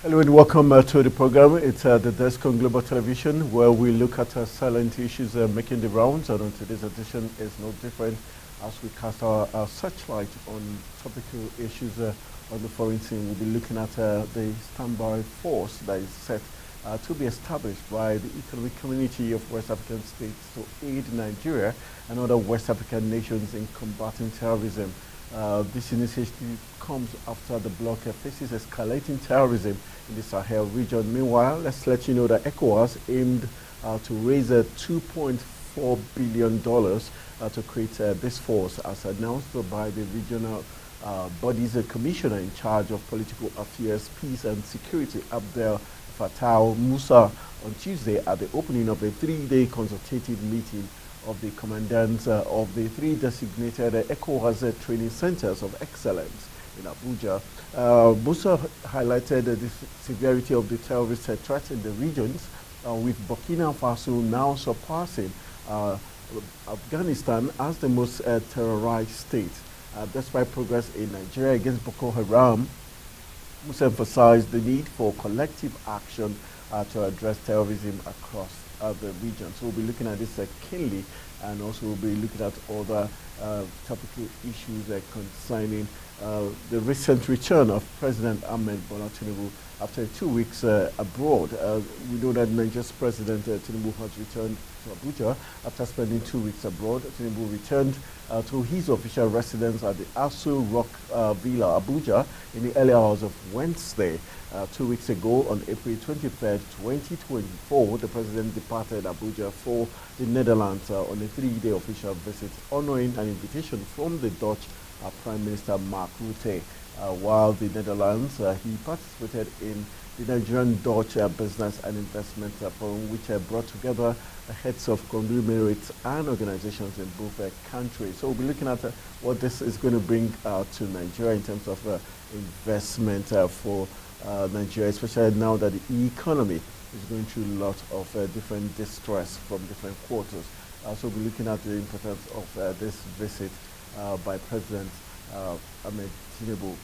Hello and welcome to the program. It's the Desk on Global Television, where we look at silent issues making the rounds. And on today's edition is no different as we cast our searchlight on topical issues on the foreign scene. We'll be looking at the standby force that is set to be established by the Economic Community of West African States to aid Nigeria and other West African nations in combating terrorism. This initiative comes after the bloc faces escalating terrorism in the Sahel region. Meanwhile, let's let you know that ECOWAS aimed to raise $2.4 billion to create this force, as announced by the regional body's commissioner in charge of political affairs, peace and security, Abdel Fattah Musa, on Tuesday at the opening of a three-day consultative meeting of the commandants of the three designated ECOWAS training centers of excellence in Abuja. Musa highlighted the severity of the terrorist threat in the regions, with Burkina Faso now surpassing Afghanistan as the most terrorized state. Despite progress in Nigeria against Boko Haram, Musa emphasized the need for collective action to address terrorism across the region. So we'll be looking at this keenly, and also we'll be looking at other topical issues concerning the recent return of President Ahmed Bola Tinubu after 2 weeks abroad. We know that Nigeria's President Tinubu has returned to Abuja after spending 2 weeks abroad. Tinubu returned to his official residence at the Aso Rock Villa, Abuja, in the early hours of Wednesday. 2 weeks ago, on April 23rd, 2024, the President departed Abuja for the Netherlands on a three-day official visit, honoring an invitation from the Dutch Prime Minister Mark Rutte. While the Netherlands, he participated in the Nigerian-Dutch Business and Investment Forum, which brought together heads of conglomerates and organizations in both countries. So we'll be looking at what this is going to bring to Nigeria in terms of investment for Nigeria, especially now that the economy is going through a lot of different distress from different quarters. So we'll be looking at the importance of this visit by President Ahmed Tinubu.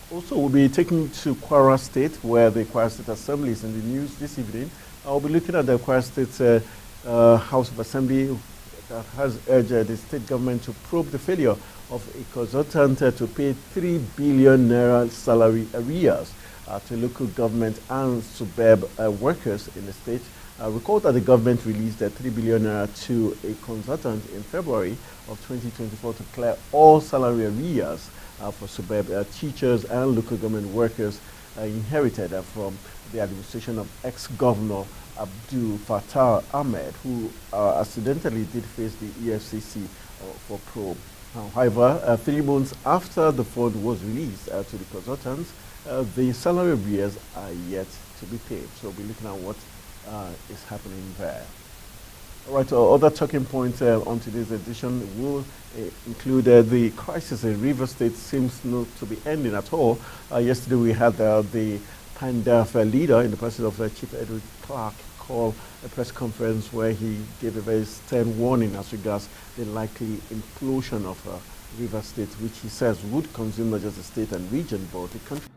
Also, we'll be taking to Kwara State, where the Kwara State Assembly is in the news this evening. I'll be looking at the Kwara State House of Assembly that has urged the state government to probe the failure of a consultant to pay 3 billion naira salary arrears to local government and suburb workers in the state. Recall that the government released 3 billion naira to a consultant in February of 2024 to clear all salary arrears for suburb teachers and local government workers inherited from the administration of ex-governor Abdul Fattah Ahmed, who accidentally did face the EFCC for probe. However, 3 months after the fund was released to the consultants, the salary arrears are yet to be paid. So we'll be looking at what is happening there. All right, other talking points on today's edition will include the crisis in Rivers State seems not to be ending at all. Yesterday we had the PANDAF leader in the person of Chief Edward Clark call a press conference where he gave a very stern warning as regards the likely implosion of Rivers State, which he says would consume not just the state and region, but the country.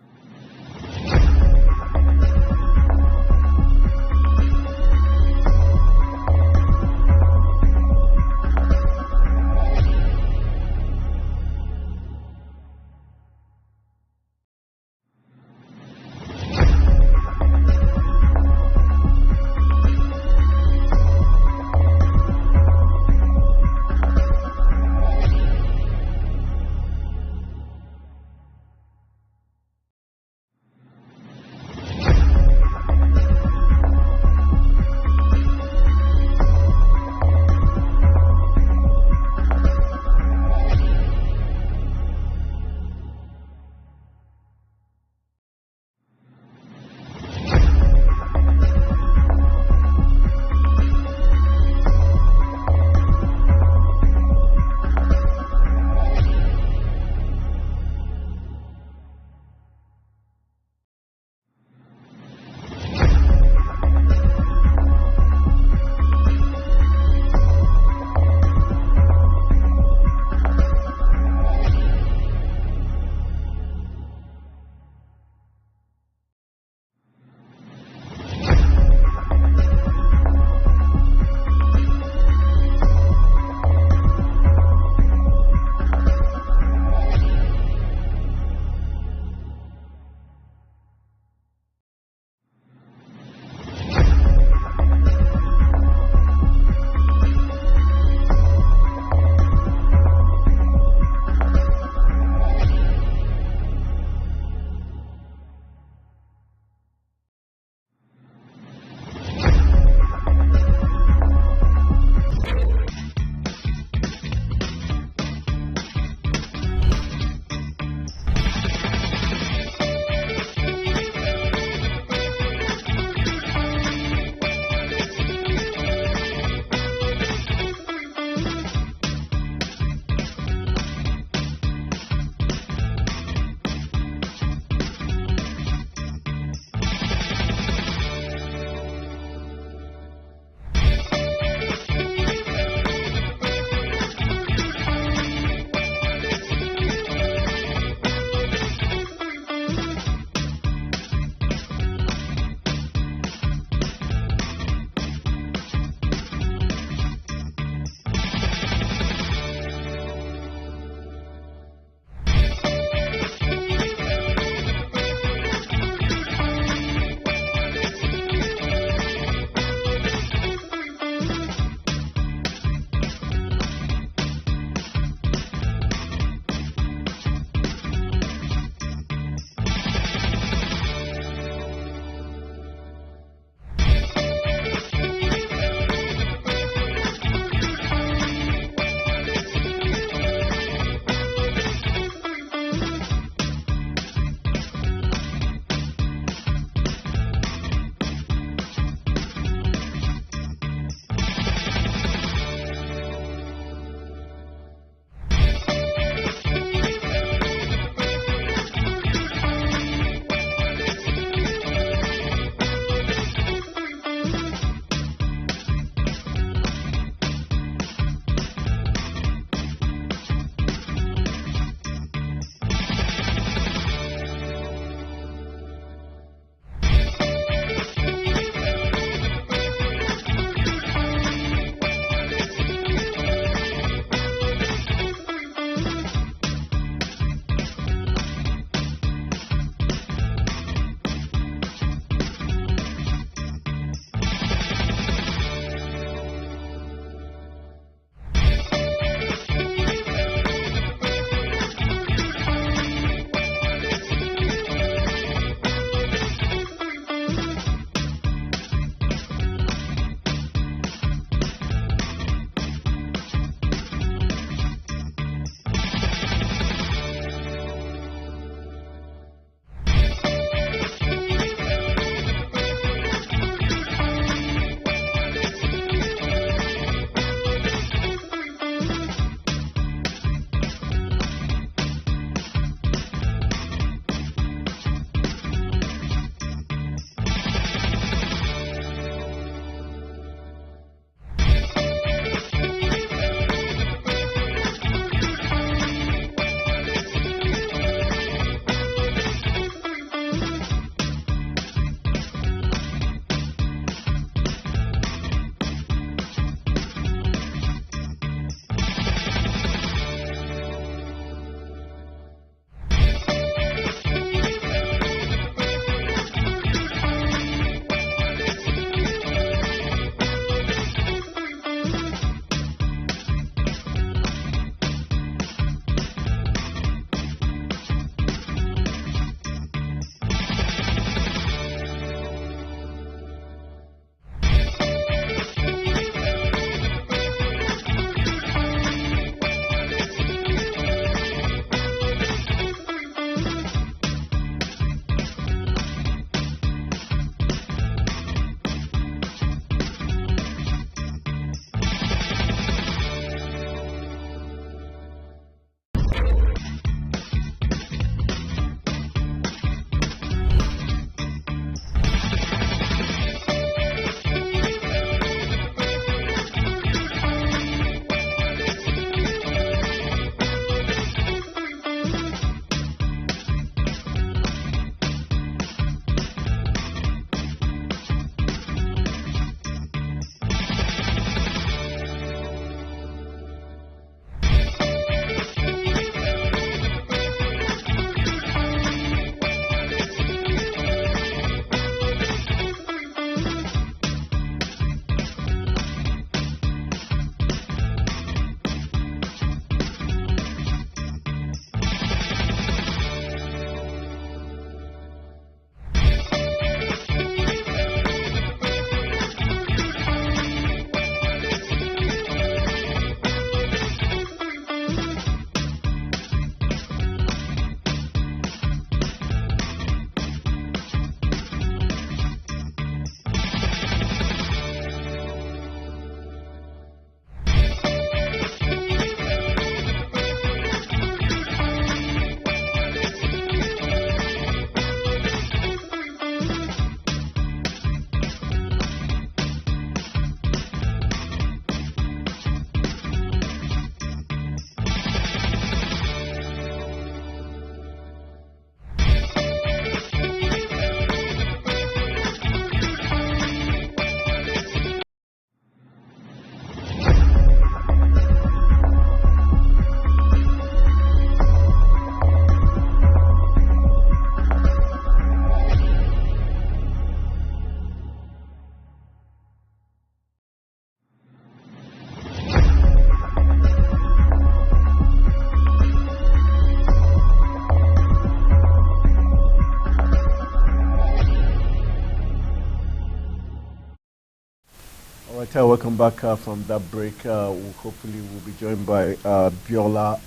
All right, welcome back from that break. Hopefully, we'll be joined by Biola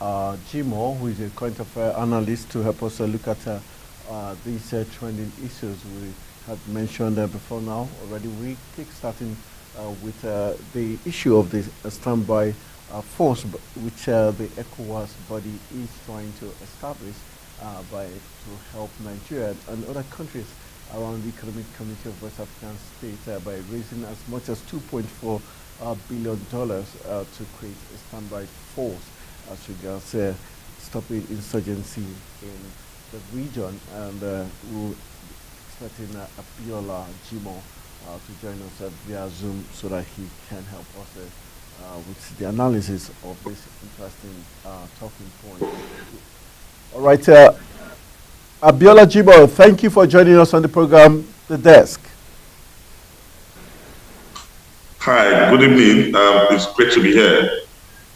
Jimo, who is a current affair analyst, to help us look at these trending issues we had mentioned before now already. We kick starting with the issue of the standby force, which the ECOWAS body is trying to establish to help Nigeria and other countries around the Economic Community of West African States by raising as much as $2.4 billion to create a standby force as regards stopping insurgency in the region. And we're expecting Abiola Jimo to join us via Zoom so that he can help us with the analysis of this interesting talking point. All right, Abiola Jimo, thank you for joining us on the program, The Desk. Hi, good evening. It's great to be here.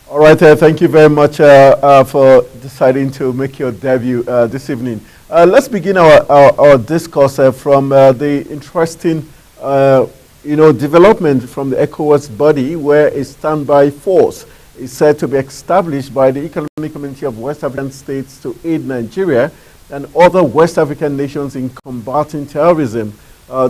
All right, thank you very much for deciding to make your debut this evening. Let's begin our discourse from the interesting development from the ECOWAS body, where a standby force is said to be established by the Economic Community of West African States to aid Nigeria and other West African nations in combating terrorism.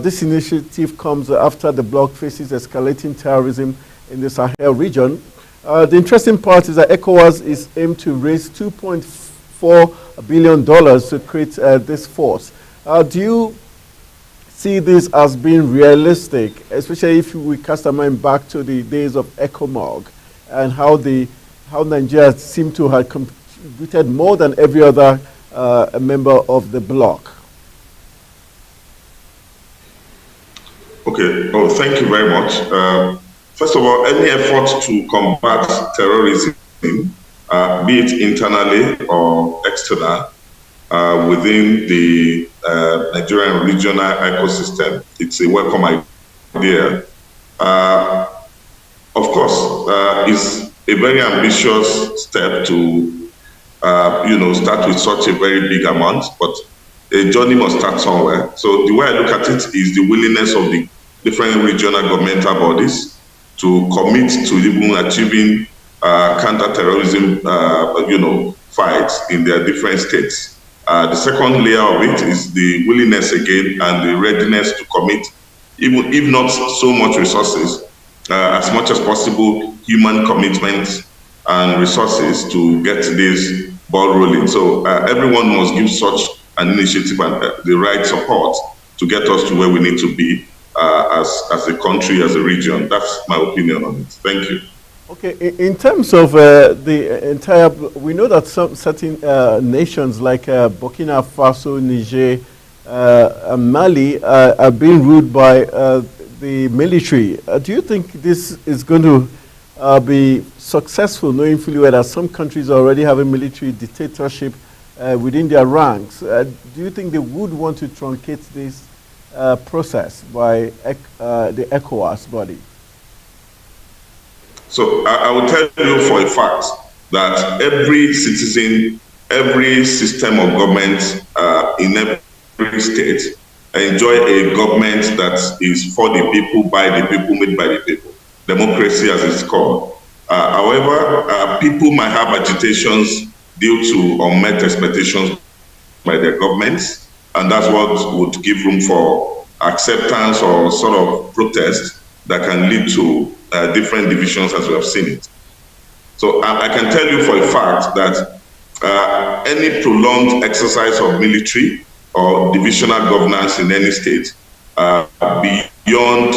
This initiative comes after the bloc faces escalating terrorism in the Sahel region. The interesting part is that ECOWAS is aimed to raise $2.4 billion to create this force. Do you see this as being realistic, especially if we cast our mind back to the days of ECOMOG and how Nigeria seemed to have contributed more than every other a member of the bloc? Okay. Oh, thank you very much. First of all, any effort to combat terrorism, be it internally or external, within the Nigerian regional ecosystem, it's a welcome idea. Of course, it's a very ambitious step to start with such a very big amount, but a journey must start somewhere. So the way I look at it is the willingness of the different regional governmental bodies to commit to even achieving counter-terrorism, fights in their different states. The second layer of it is the willingness again and the readiness to commit, even if not so much resources, as much as possible, human commitment and resources to get this ball rolling. So everyone must give such an initiative and the right support to get us to where we need to be as a country, as a region. That's my opinion on it. Thank you. Okay, in terms of the entire, we know that some certain nations like Burkina Faso, Niger, and Mali are being ruled by the military. Do you think this is going to be successful, knowing fully well that some countries already have a military dictatorship within their ranks? Do you think they would want to truncate this process by the ECOWAS body? So I will tell you for a fact that every citizen, every system of government in every state enjoy a government that is for the people, by the people, made by the people. Democracy as it's called. However, people might have agitations due to unmet expectations by their governments, and that's what would give room for acceptance or sort of protest that can lead to different divisions as we have seen it. So I can tell you for a fact that any prolonged exercise of military or divisional governance in any state, beyond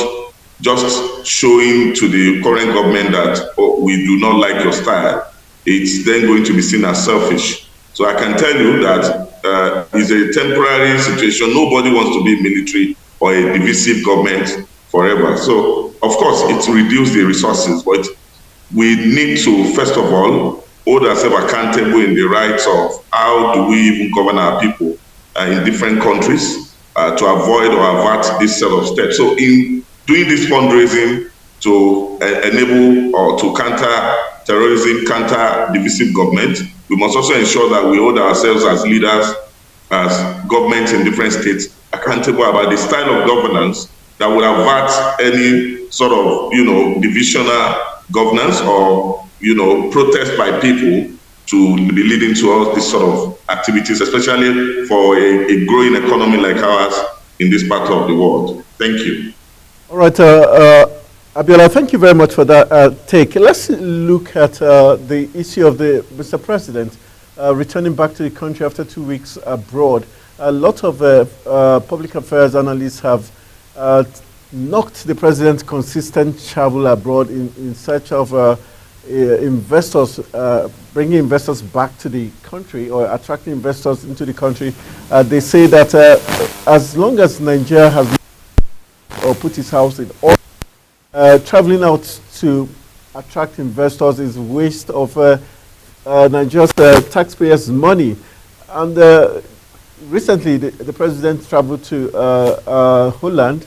just showing to the current government that, oh, we do not like your style, it's then going to be seen as selfish. So I can tell you that it's a temporary situation. Nobody wants to be military or a divisive government forever. So, of course, it reduces the resources, but we need to, first of all, hold ourselves accountable in the rights of how do we even govern our people in different countries to avoid or avert this set of steps. So in doing this fundraising to enable or to counter terrorism, counter divisive government, we must also ensure that we hold ourselves as leaders, as governments in different states, accountable about the style of governance that would avert any sort of, divisional governance or, protest by people to be leading to all these sort of activities, especially for a growing economy like ours in this part of the world. Thank you. All right, Abiola, thank you very much for that take. Let's look at the issue of Mr. President returning back to the country after 2 weeks abroad. A lot of public affairs analysts have knocked the president's consistent travel abroad in search of investors, bringing investors back to the country or attracting investors into the country. They say that as long as Nigeria has or put his house in order, traveling out to attract investors is a waste of Nigeria's taxpayers' money. And recently, the president traveled to Holland.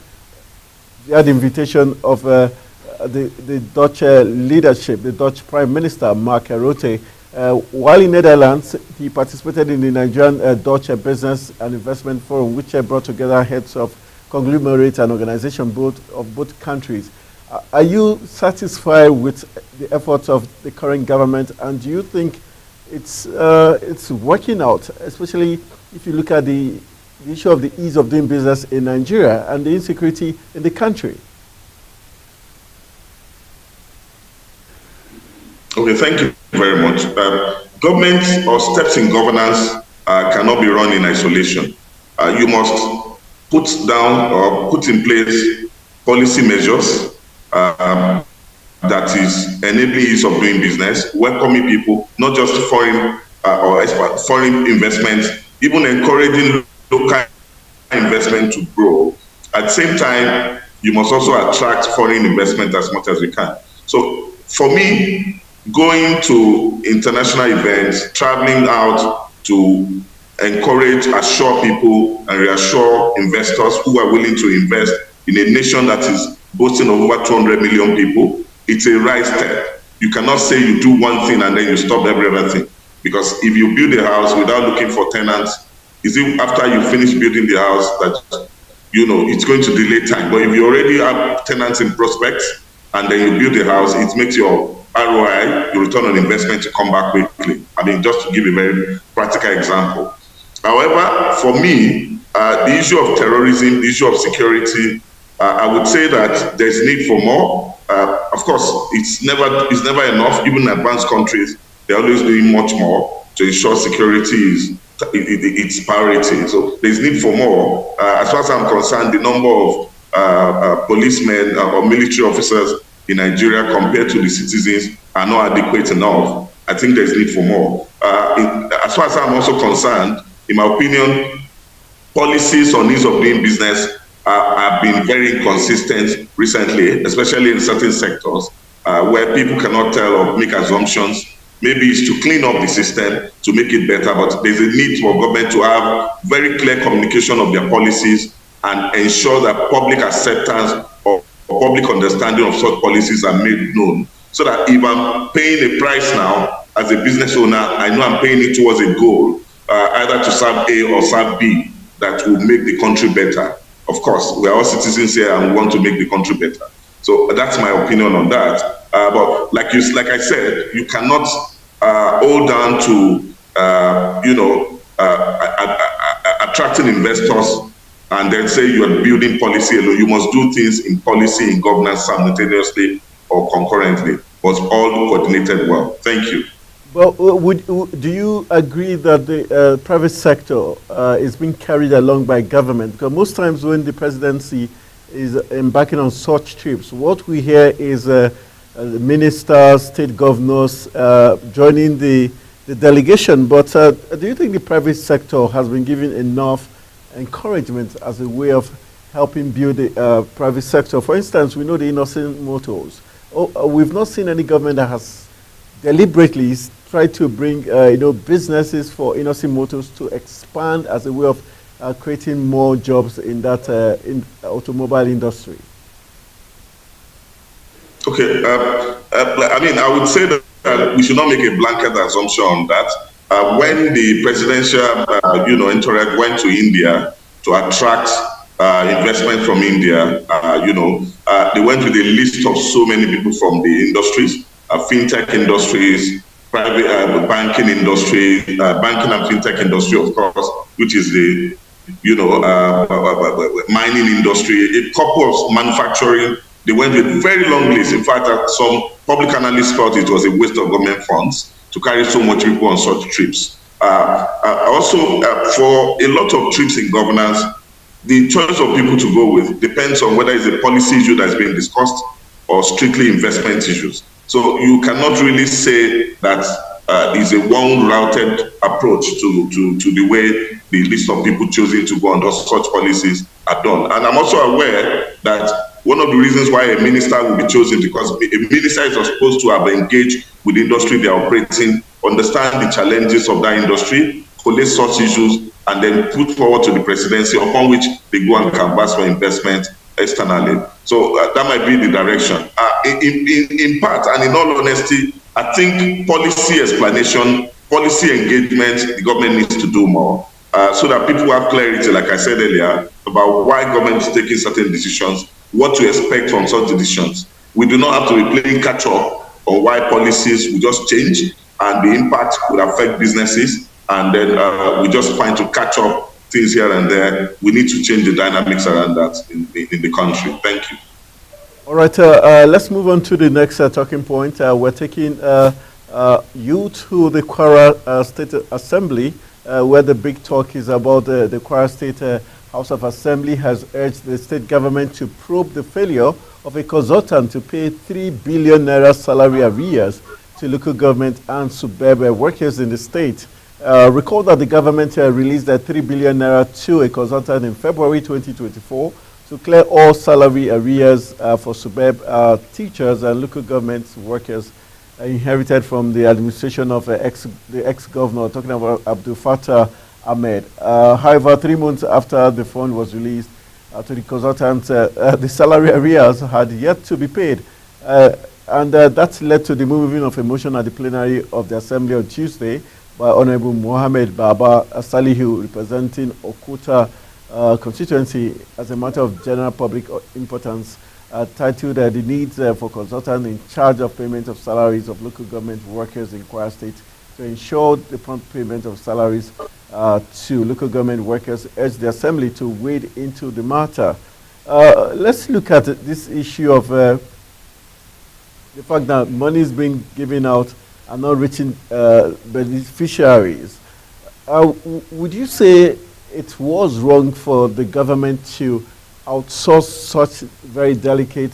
He had the invitation of the Dutch leadership, the Dutch Prime Minister, Mark Rutte. While in Netherlands, he participated in the Nigerian-Dutch Business and Investment Forum, which brought together heads of conglomerates and organizations of both countries. Are you satisfied with the efforts of the current government, and do you think it's working out, especially if you look at the issue of the ease of doing business in Nigeria and the insecurity in the country? Okay, thank you very much. Government or steps in governance cannot be run in isolation. You must put down or put in place policy measures that is enabling ease of doing business, welcoming people, not just foreign foreign investments, even encouraging local investment to grow. At the same time, you must also attract foreign investment as much as you can. So for me, going to international events, traveling out to encourage, assure people and reassure investors who are willing to invest in a nation that is boasting of over 200 million people, it's a right step. You cannot say you do one thing and then you stop every other thing. Because if you build a house without looking for tenants, is it after you finish building the house that, it's going to delay time? But if you already have tenants in prospects and then you build a house, it makes your ROI, your return on investment, to come back quickly. I mean, just to give a very practical example. However, for me, the issue of terrorism, the issue of security, I would say that there's need for more. Of course, it's never enough. Even in advanced countries, they're always doing much more to ensure security is its priority. So there's need for more. As far as I'm concerned, the number of policemen or military officers in Nigeria compared to the citizens are not adequate enough. I think there's need for more. As far as I'm also concerned, in my opinion, policies on ease of doing business have been very inconsistent recently, especially in certain sectors where people cannot tell or make assumptions. Maybe it's to clean up the system to make it better, but there's a need for government to have very clear communication of their policies and ensure that public acceptance or public understanding of such policies are made known. So that if I'm paying a price now as a business owner, I know I'm paying it towards a goal, either to serve A or serve B, that will make the country better. Of course, we are all citizens here and we want to make the country better. So that's my opinion on that. But like I said, you cannot hold down to attracting investors and then say you are building policy alone. You must do things in policy, in governance simultaneously or concurrently, but all coordinated well. Thank you. Well, do you agree that the private sector is being carried along by government? Because most times when the presidency is embarking on such trips, what we hear is ministers, state governors joining the delegation. But do you think the private sector has been given enough encouragement as a way of helping build the private sector? For instance, we know the Innocent Motors. We've not seen any government that has deliberately tried to bring businesses for Innocent Motors to expand as a way of creating more jobs in that automobile industry. Okay, I would say that we should not make a blanket assumption on that. When the presidential entourage went to India to attract investment from India. They went with a list of so many people from the industries, fintech industries, private banking industry, banking and fintech industry, of course, which is the mining industry, a couple of manufacturing. They went with very long lists. In fact, some public analysts felt it was a waste of government funds to carry so much people on such trips. Also, for a lot of trips in governance, the choice of people to go with depends on whether it's a policy issue that's being discussed or strictly investment issues. So you cannot really say that is a one-routed approach to the way the list of people choosing to go under such policies are done. And I'm also aware that one of the reasons why a minister will be chosen, because a minister is supposed to have engaged with the industry they are operating, understand the challenges of that industry, collate such issues, and then put forward to the presidency, upon which they go and canvass for investment externally. So that might be the direction. In part, and in all honesty, I think policy explanation, policy engagement, the government needs to do more so that people have clarity, like I said earlier, about why government is taking certain decisions, what to expect from such decisions. We do not have to be playing catch up on why policies will just change and the impact will affect businesses, and then we just find to catch up things here and there. We need to change the dynamics around that in the country. Thank you. All right, let's move on to the next talking point. We're taking you to the Kwara State Assembly, where the big talk is about the Kwara State House of Assembly has urged the state government to probe the failure of a consultant to pay 3 billion naira salary arrears to local government and suburban workers in the state. Recall that the government released that 3 billion naira to a consultant in February 2024 to clear all salary arrears for suburb teachers and local government workers inherited from the administration of the ex-governor, talking about Abdul Fattah Ahmed. However, 3 months after the fund was released to the consultants, the salary arrears had yet to be paid. And that led to the moving of a motion at the plenary of the Assembly on Tuesday by Honorable Mohammed Baba Salihu, representing Okuta constituency, as a matter of general public importance, titled The Needs for Consultants in Charge of Payment of Salaries of Local Government Workers in Kwara State to ensure the prompt payment of salaries to local government workers, urged the Assembly to wade into the matter. Let's look at this issue of the fact that money is being given out and not reaching beneficiaries. Would you say it was wrong for the government to outsource such very delicate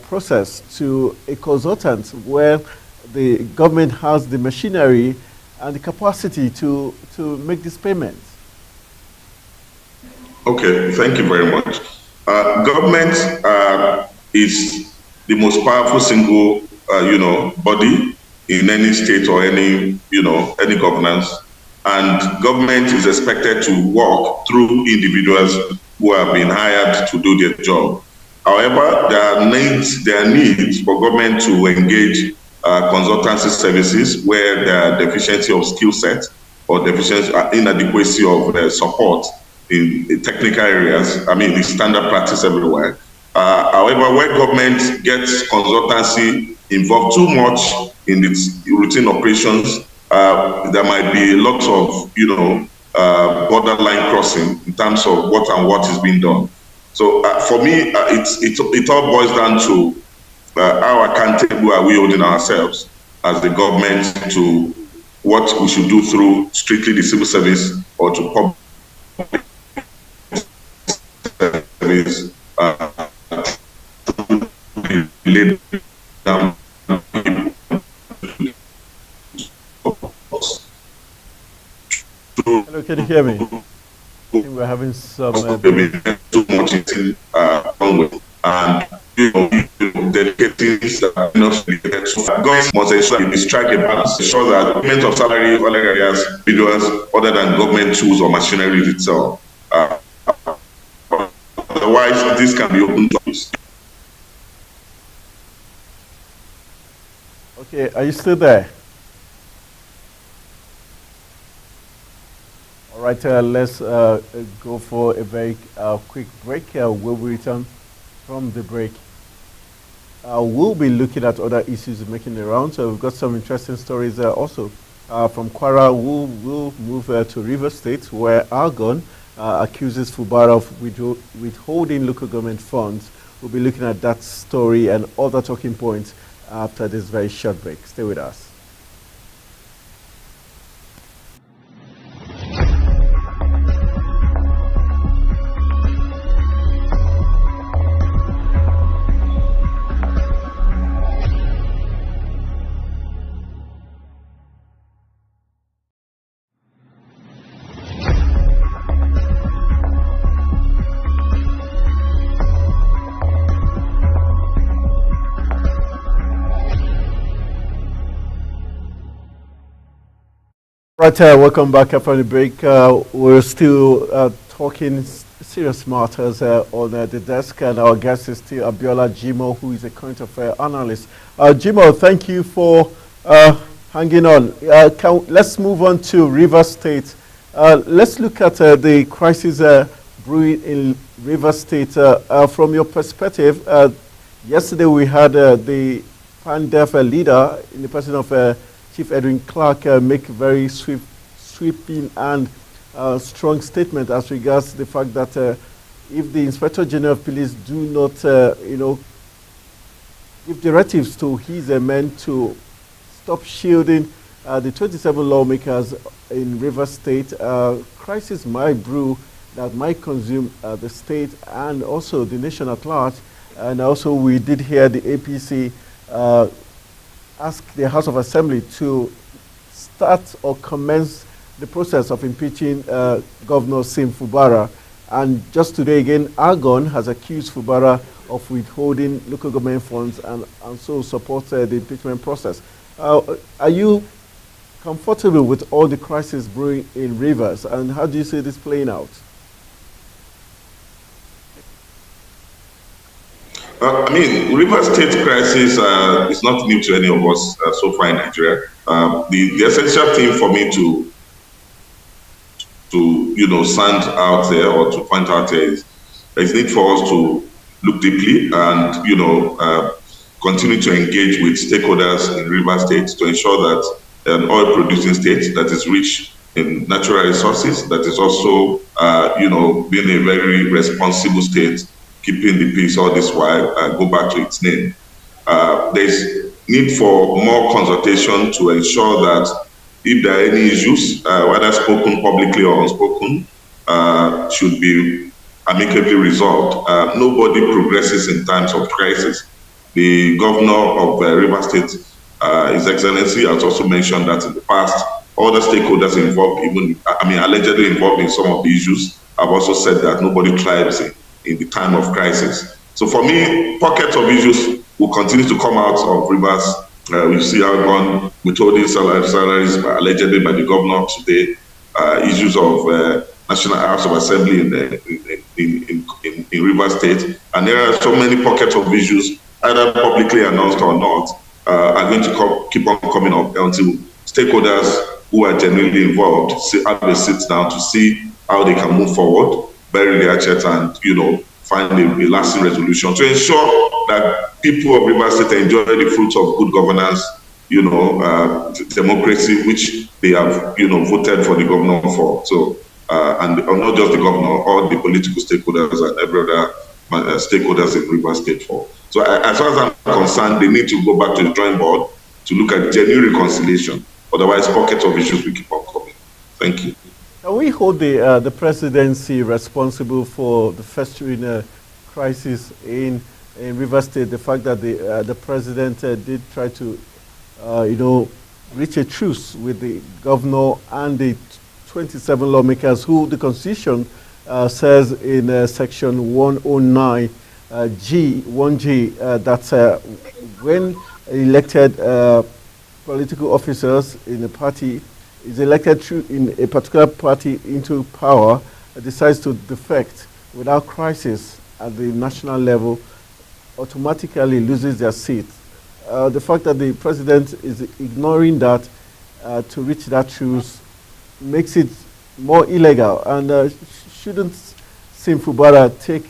process to a consultant where the government has the machinery and the capacity to make these payments? Okay, thank you very much. Government is the most powerful single, body in any state or any governance, and government is expected to work through individuals who have been hired to do their job. However, there are needs for government to engage consultancy services where there are deficiency of skill set or deficiency, inadequacy of support in technical areas. I mean, it's standard practice everywhere. However, where government gets consultancy involved too much in its routine operations, there might be lots of, borderline crossing in terms of what is being done. So for me, it all boils down to how accountable are we holding ourselves as the government to what we should do through strictly the civil service or to public service. Hello, can you hear me? I think we're having some too much and dedicating government must ensure it strike a balance, ensure that payment of salary for areas individuals other than government tools or machinery itself. Otherwise, this can be open to us. Okay, are you still there? All right, let's go for a very quick break. We'll return from the break. We'll be looking at other issues making the round. So we've got some interesting stories also. From Kwara, we'll move to River State, where Argon accuses Fubara of withholding local government funds. We'll be looking at that story and other talking points after this very short break. Stay with us. Right, welcome back after the break. We're still talking serious matters on the desk, and our guest is still Abiola Jimoh, who is a current affairs analyst. Jimoh, thank you for hanging on. Let's move on to Rivers State. Let's look at the crisis brewing in Rivers State. From your perspective, yesterday we had the PANDEF leader in the person of Chief Edwin Clark make very sweeping and strong statement as regards the fact that if the Inspector General of Police do not, give directives to his men to stop shielding the 27 lawmakers in Rivers State, crisis might brew that might consume the state and also the nation at large. And also we did hear the APC ask the House of Assembly to start or commence the process of impeaching Governor Sim Fubara. And just today again, Argon has accused Fubara of withholding local government funds and so support the impeachment process. Are you comfortable with all the crisis brewing in Rivers, and how do you see this playing out? River State crisis is not new to any of us so far in Nigeria. The essential thing for me to stand out there or to point out there is there is need for us to look deeply and continue to engage with stakeholders in River State to ensure that an oil-producing state that is rich in natural resources, that is also being a very responsible state, keeping the peace all this while, go back to its name. There's need for more consultation to ensure that if there are any issues, whether spoken publicly or unspoken, should be amicably resolved. Nobody progresses in times of crisis. The governor of River State, His Excellency, has also mentioned that in the past, all the stakeholders involved, allegedly involved in some of the issues, have also said that nobody thrives in the time of crisis. So for me, pockets of issues will continue to come out of Rivers. We see how gone withholding salaries allegedly by the governor today, issues of National House of Assembly in Rivers State, and there are so many pockets of issues, either publicly announced or not, are going to keep on coming up until stakeholders who are genuinely involved have a sit down to see how they can move forward, bury their chest, and find a lasting resolution to ensure that people of Rivers State enjoy the fruits of good governance, democracy, which they have, voted for the governor for. So, and not just the governor, all the political stakeholders and every other stakeholders in Rivers State for. So, as far as I'm concerned, they need to go back to the drawing board to look at genuine reconciliation. Otherwise, pockets of issues will keep on coming. Thank you. Can we hold the presidency responsible for the festering crisis in Rivers State? The fact that the president did try to, reach a truce with the governor and the 27 lawmakers, who the Constitution says in Section 109 1G that when elected political officers in a party is elected in a particular party into power, decides to defect without crisis at the national level, automatically loses their seat. The fact that the president is ignoring that to reach that truce makes it more illegal, and shouldn't Sim Fubara take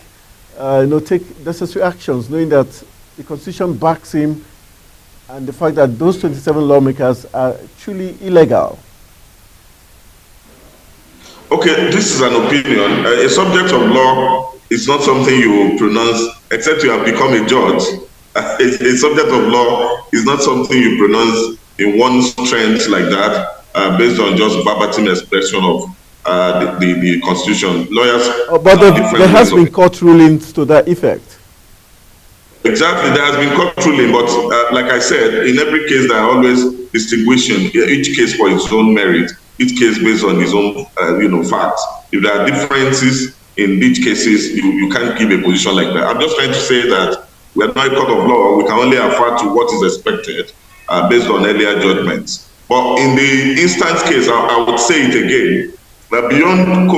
necessary actions, knowing that the constitution backs him, and the fact that those 27 lawmakers are truly illegal? Okay, this is an opinion. A subject of law is not something you pronounce except you have become a judge. A subject of law is not something you pronounce in one strength like that, based on just verbatim expression of the Constitution. Lawyers, but there has been court rulings to that effect. Exactly, there has been court ruling, but like I said, in every case there are always distinguishing, each case for its own merit, each case based on its own facts. If there are differences in each cases, you can't give a position like that. I'm just trying to say that we are not a court of law. We can only afford to what is expected based on earlier judgments. But in the instant case, I would say it again, that beyond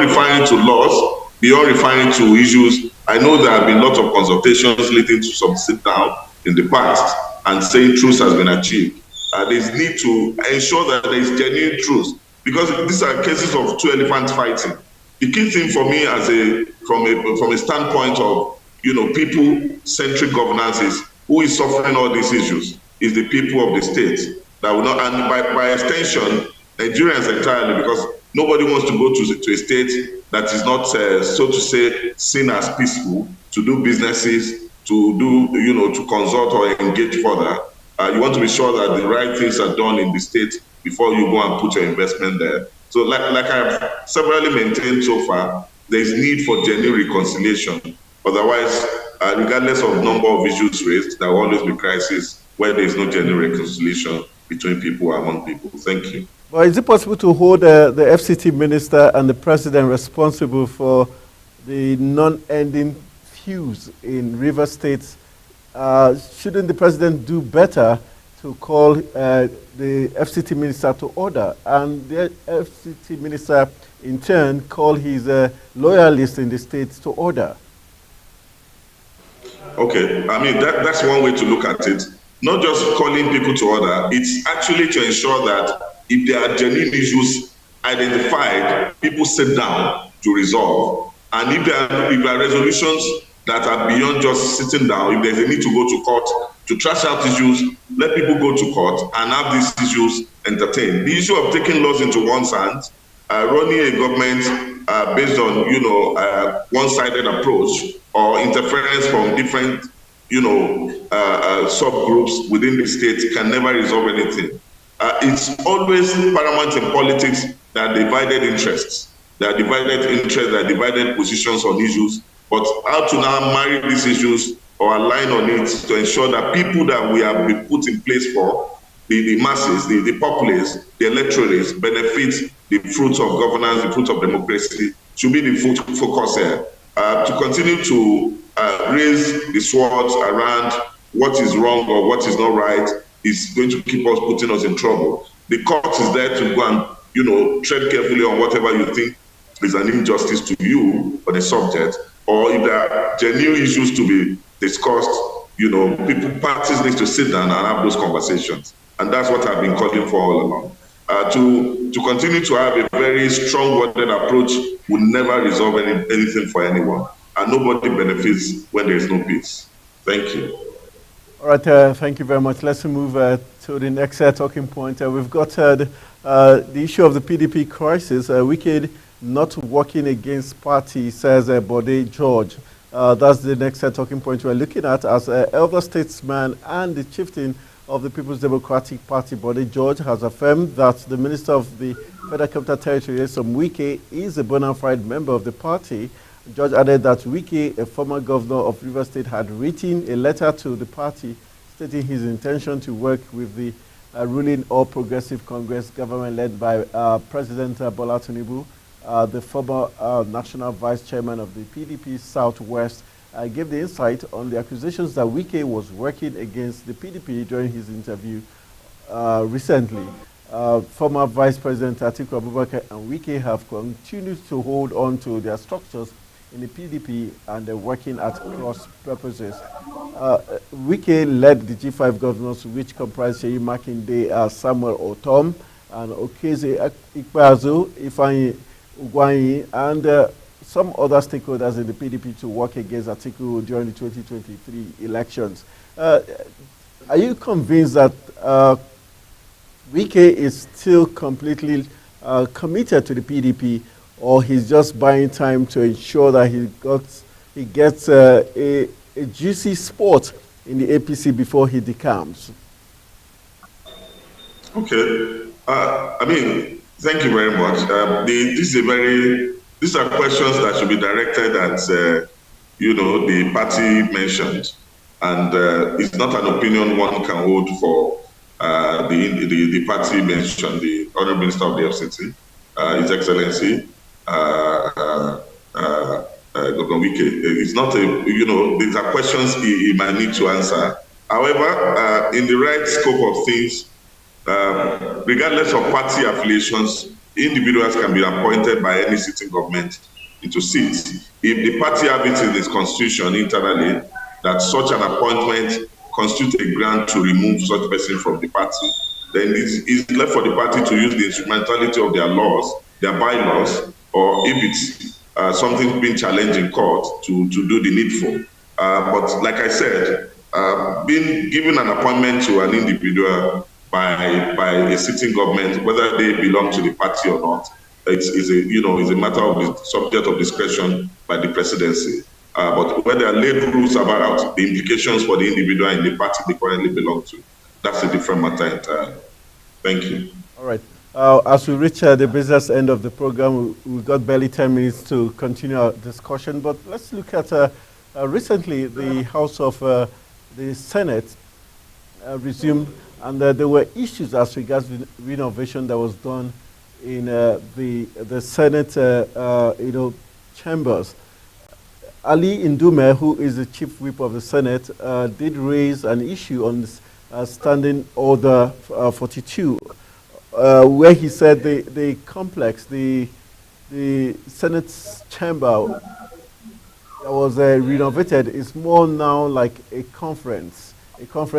referring to laws, beyond referring to issues, I know there have been lots of consultations leading to some sit down in the past and saying truth has been achieved. There's need to ensure that there is genuine truth, because these are cases of two elephants fighting. The key thing for me, from a standpoint of people-centric governance, is who is suffering all these issues is the people of the state. That will not, and by extension, Nigerians entirely, because nobody wants to go to a state that is not, so to say, seen as peaceful, to do businesses, to consult or engage further. You want to be sure that the right things are done in the state before you go and put your investment there. So like I've severally maintained so far, there is need for genuine reconciliation. Otherwise, regardless of number of issues raised, there will always be crisis where there is no genuine reconciliation between people, among people. Thank you. Well, is it possible to hold the FCT minister and the president responsible for the non-ending feuds in Rivers State? Shouldn't the president do better to call the FCT minister to order, and the FCT minister in turn call his loyalists in the state to order? Okay, I mean, that's one way to look at it. Not just calling people to order, it's actually to ensure that if there are genuine issues identified, people sit down to resolve. And if there are resolutions that are beyond just sitting down, if there's a need to go to court to trash out issues, let people go to court and have these issues entertained. The issue of taking laws into one's hands, running a government based on one-sided approach or interference from different subgroups within the state can never resolve anything. It's always paramount in politics that divided interests. There are divided interests, there are divided positions on issues, but how to now marry these issues or align on it to ensure that people that we have been put in place for, the masses, the populace, the electorates, benefit the fruits of governance, the fruits of democracy, should be the focus here. To continue to raise the swords around what is wrong or what is not right is going to keep us, putting us in trouble. The court is there to go and tread carefully on whatever you think is an injustice to you on a subject, or if there are genuine issues to be discussed, parties need to sit down and have those conversations. And that's what I've been calling for all along. To continue to have a very strong-worded approach will never resolve anything for anyone. And nobody benefits when there is no peace. Thank you. All right, thank you very much. Let's move to the next talking point. We've got the issue of the PDP crisis. Wicked not working against party, says Bode George. That's the next talking point we're looking at, as elder statesman and the chieftain of the People's Democratic Party, Bode George, has affirmed that the Minister of the Federal Capital Territory, Nyesom Wike, is a bona fide member of the party. George added that Wike, a former governor of Rivers State, had written a letter to the party stating his intention to work with the ruling All Progressive Congress government led by President Bola Tinubu. The former national vice chairman of the PDP Southwest gave the insight on the accusations that Wike was working against the PDP during his interview recently. Former Vice President Atiku Abubakar and Wike have continued to hold on to their structures in the PDP and they're working at cross purposes. Wike led the G5 governors, which comprised Seyi Makinde, Samuel Otom, and Okeze Ikpeazu, Ifeanyi Ugwanyi, and some other stakeholders in the PDP to work against Atiku during the 2023 elections. Are you convinced that Wike is still completely committed to the PDP, or he's just buying time to ensure that he gets a juicy spot in the APC before he decamps? Okay. Thank you very much. These are questions that should be directed at, the party mentioned, and it's not an opinion one can hold for the party mentioned, the Honourable Minister of the FCT, His Excellency, Dr. Wike. It's not these are questions he might need to answer. However, in the right scope of things, regardless of party affiliations, individuals can be appointed by any sitting government into seats. If the party have it in its constitution internally that such an appointment constitutes a grant to remove such person from the party, then it's left for the party to use the instrumentality of their laws, their bylaws, or if it's something being challenged in court to do the needful. But like I said, being given an appointment to an individual by a sitting government, whether they belong to the party or not, is a matter of the subject of discretion by the presidency. But when there are laid rules about the implications for the individual in the party they currently belong to, that's a different matter entirely. Thank you. All right. As we reach the business end of the program, we've got barely 10 minutes to continue our discussion. But let's look at recently the House of the Senate resumed, and there were issues as regards renovation that was done in the Senate, chambers. Ali Ndume, who is the chief whip of the Senate, did raise an issue on this, Standing Order 42, where he said the complex, the Senate's chamber that was renovated is more now like a conference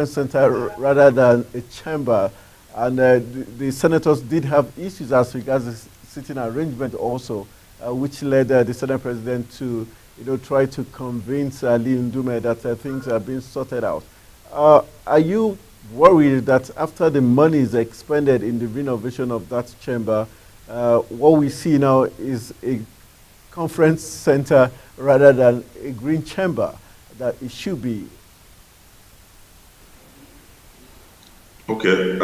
center rather than a chamber. And the senators did have issues as regards the sitting arrangement also, which led the Senate president to try to convince Ali Ndume that things are being sorted out. Are you worried that after the money is expended in the renovation of that chamber, what we see now is a conference center rather than a green chamber that it should be? Okay.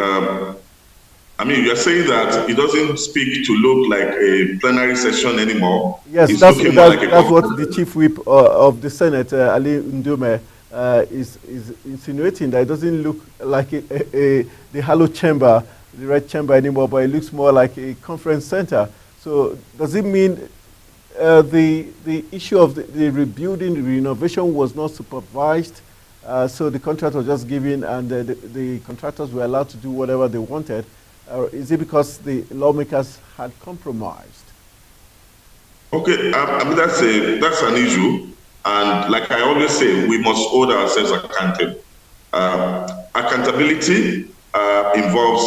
You're saying that it doesn't speak to look like a plenary session anymore. Yes, that's what the chief whip of the Senate, Ali Ndume, is insinuating, that it doesn't look like the hallowed chamber, the red chamber anymore, but it looks more like a conference center. So does it mean the issue of the rebuilding, the renovation was not supervised? So the contract was just given and the contractors were allowed to do whatever they wanted? Or is it because the lawmakers had compromised? Okay, that's an issue. And like I always say, we must hold ourselves accountable. Accountability involves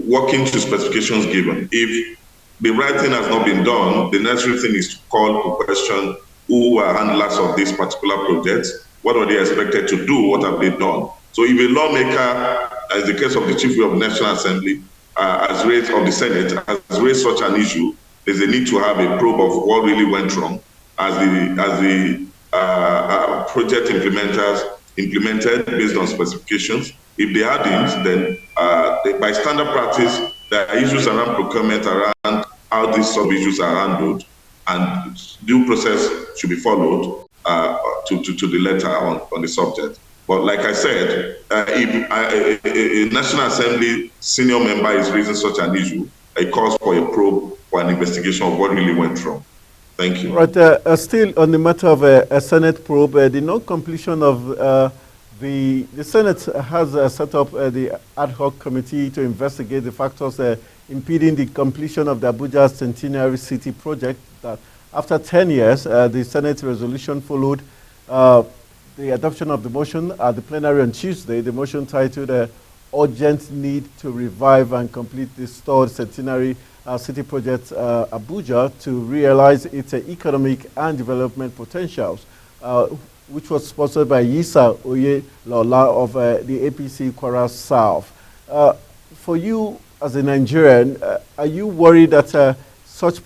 working to specifications given. If the right thing has not been done, the necessary thing is to call to question who are handlers of this particular project, what are they expected to do, what have they done. So if a lawmaker, as the case of the Chief Whip of the National Assembly, has raised, of the Senate, has raised such an issue, there's a need to have a probe of what really went wrong as the project implementers implemented based on specifications. If they hadn't, then by standard practice, there are issues around procurement, around how these sub-issues are handled, and due process should be followed to the letter on the subject. But like I said, if a National Assembly senior member is raising such an issue, it calls for a probe for an investigation of what really went wrong. Thank you. Right. Still on the matter of a Senate probe, the non-completion of the Senate has set up the ad hoc committee to investigate the factors impeding the completion of the Abuja Centenary City project. That after 10 years, the Senate resolution followed the adoption of the motion at the plenary on Tuesday. The motion titled urgent need to revive and complete the stalled centenary city project Abuja to realize its economic and development potentials, which was sponsored by Yisa Oye Lola of the APC Kwara South. For you as a Nigerian, are you worried that such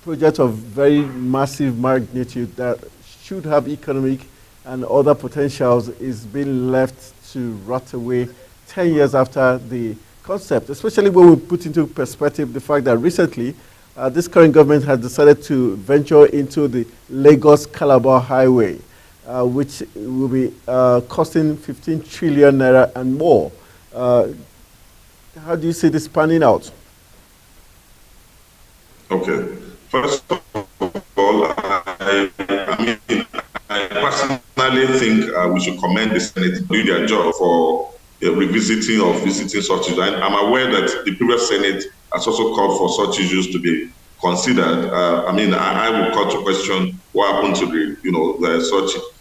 project of very massive magnitude that should have economic and other potentials is being left to rot away 10 years after the concept, especially when we put into perspective the fact that recently this current government has decided to venture into the Lagos-Calabar Highway, which will be costing 15 trillion naira and more. How do you see this panning out? Okay. First of all, I personally think we should commend the Senate to do their job for revisiting or visiting such issues. I'm aware that the previous Senate has also called for such issues to be considered. I will call to question what happened to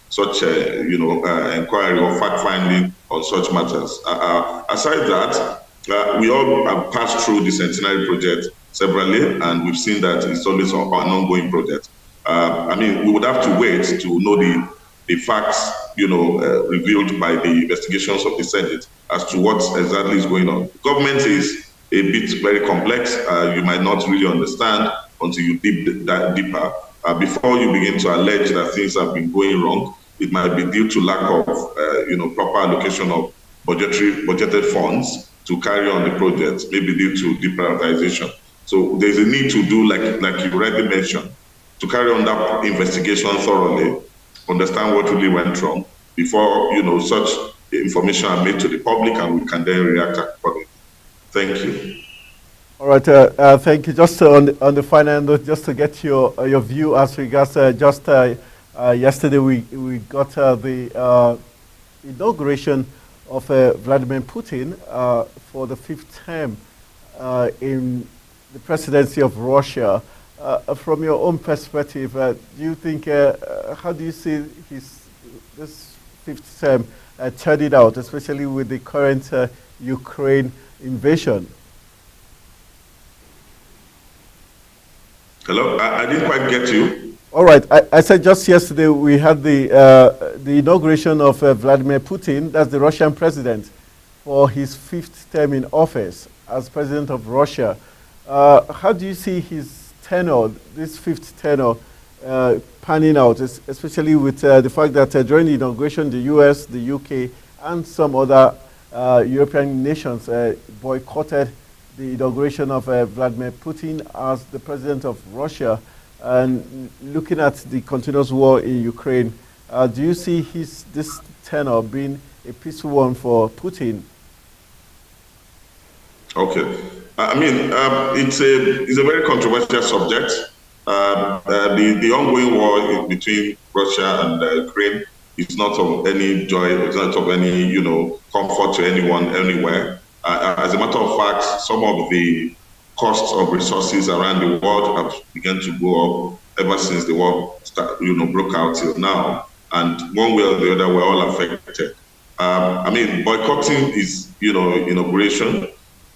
such inquiry or fact finding on such matters. Aside that, we all have passed through the centenary project severally, and we've seen that it's always an ongoing project. We would have to wait to know the facts, revealed by the investigations of the Senate as to what exactly is going on. Government is a bit very complex. You might not really understand until you dive deeper. Before you begin to allege that things have been going wrong, it might be due to lack of, proper allocation of budgeted funds to carry on the project, maybe due to deprioritization. So there's a need to do, like you already mentioned, to carry on that investigation thoroughly, understand what really went wrong before, such information are made to the public, and we can then react accordingly. Thank you. All right, thank you. Just on the final note, just to get your view as regards yesterday we got the inauguration of Vladimir Putin for the 5th term in the presidency of Russia. From your own perspective, do you think, how do you see this 5th term turning out, especially with the current Ukraine invasion? Hello, I didn't quite get you. All right, I said just yesterday we had the inauguration of Vladimir Putin, that's the Russian president, for his 5th term in office as president of Russia. How do you see his tenure, this 5th tenure, panning out, especially with the fact that during the inauguration, the US, the UK, and some other European nations boycotted the inauguration of Vladimir Putin as the president of Russia? And looking at the continuous war in Ukraine, do you see this tenure being a peaceful one for Putin? Okay. It's a very controversial subject. The ongoing war between Russia and Ukraine is not of any joy, it's not of any, comfort to anyone, anywhere. As a matter of fact, some of the costs of resources around the world have begun to go up ever since the war broke out till now. And one way or the other, we're all affected. Boycotting is, inauguration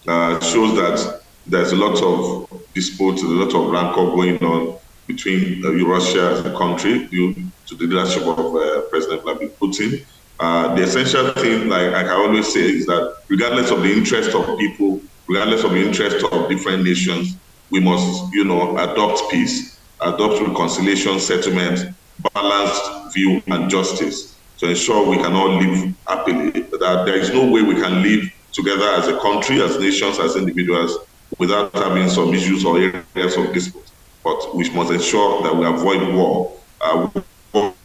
shows that there's a lot of dispute, a lot of rancor going on between Russia as a country due to the leadership of President Vladimir Putin. The essential thing, like I always say, is that regardless of the interest of people, regardless of the interest of different nations, we must, adopt peace, adopt reconciliation, settlement, balanced view, and justice to ensure we can all live happily. That there is no way we can live together as a country, as nations, as individuals, without having some issues or areas of dispute. But we must ensure that we avoid war.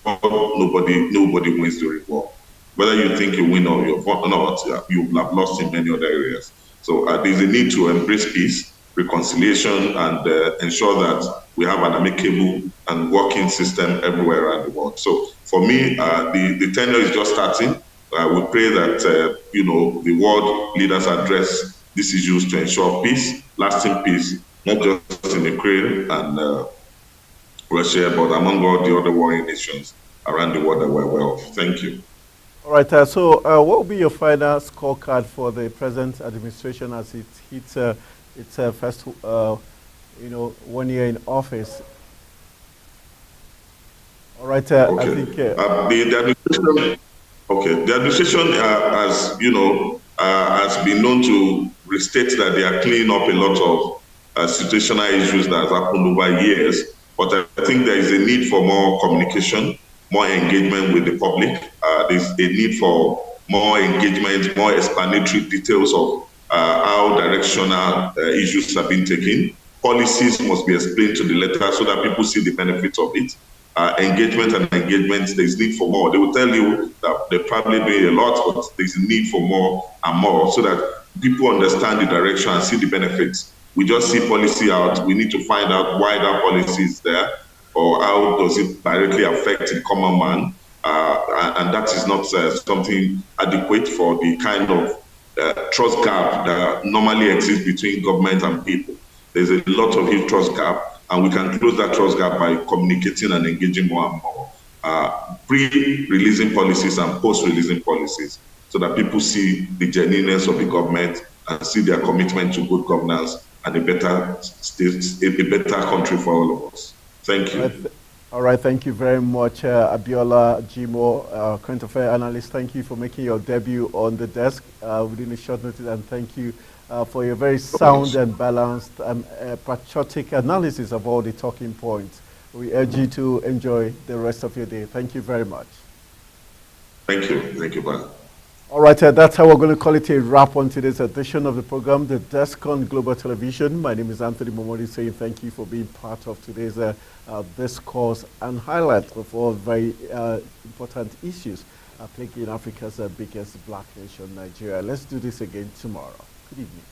Nobody wins during war. Whether you think you win or not, you have lost in many other areas. So there's a need to embrace peace, reconciliation, and ensure that we have an amicable and working system everywhere around the world. So for me, the tenure is just starting. We pray that the world leaders address these issues to ensure peace, lasting peace, not just in Ukraine and Russia, but among all the other warring nations around the world that we're aware of. Thank you. All right. So, what will be your final scorecard for the present administration as it hits its first, 1 year in office? All right. I Okay. think. The administration, okay, the administration, has, has been known to restate that they are cleaning up a lot of situational issues that has happened over years. But I think there is a need for more communication, more engagement with the public. There's a need for more engagement, more explanatory details of how directional issues have been taken. Policies must be explained to the letter so that people see the benefits of it. Engagement, there's need for more. They will tell you that they're probably doing a lot, but there's a need for more and more so that people understand the direction and see the benefits. We just see policy out. We need to find out why that policy is there or how does it directly affect the common man. And that is not something adequate for the kind of trust gap that normally exists between government and people. There's a lot of huge trust gap, and we can close that trust gap by communicating and engaging more and more, pre-releasing policies and post-releasing policies, so that people see the genuineness of the government and see their commitment to good governance and a better state, a better country for all of us. Thank you. All right, thank you very much, Abiola Jimoh, current affairs analyst. Thank you for making your debut on the desk within a short notice, and thank you for your very sound and balanced and patriotic analysis of all the talking points. We urge you to enjoy the rest of your day. Thank you very much. Thank you. Thank you, bye. All right, that's how we're going to call it a wrap on today's edition of the program, The Desk on Global Television. My name is Anthony Momodi, saying thank you for being part of today's discourse and highlight of all very important issues plaguing Africa's biggest black nation, Nigeria. Let's do this again tomorrow. Good evening.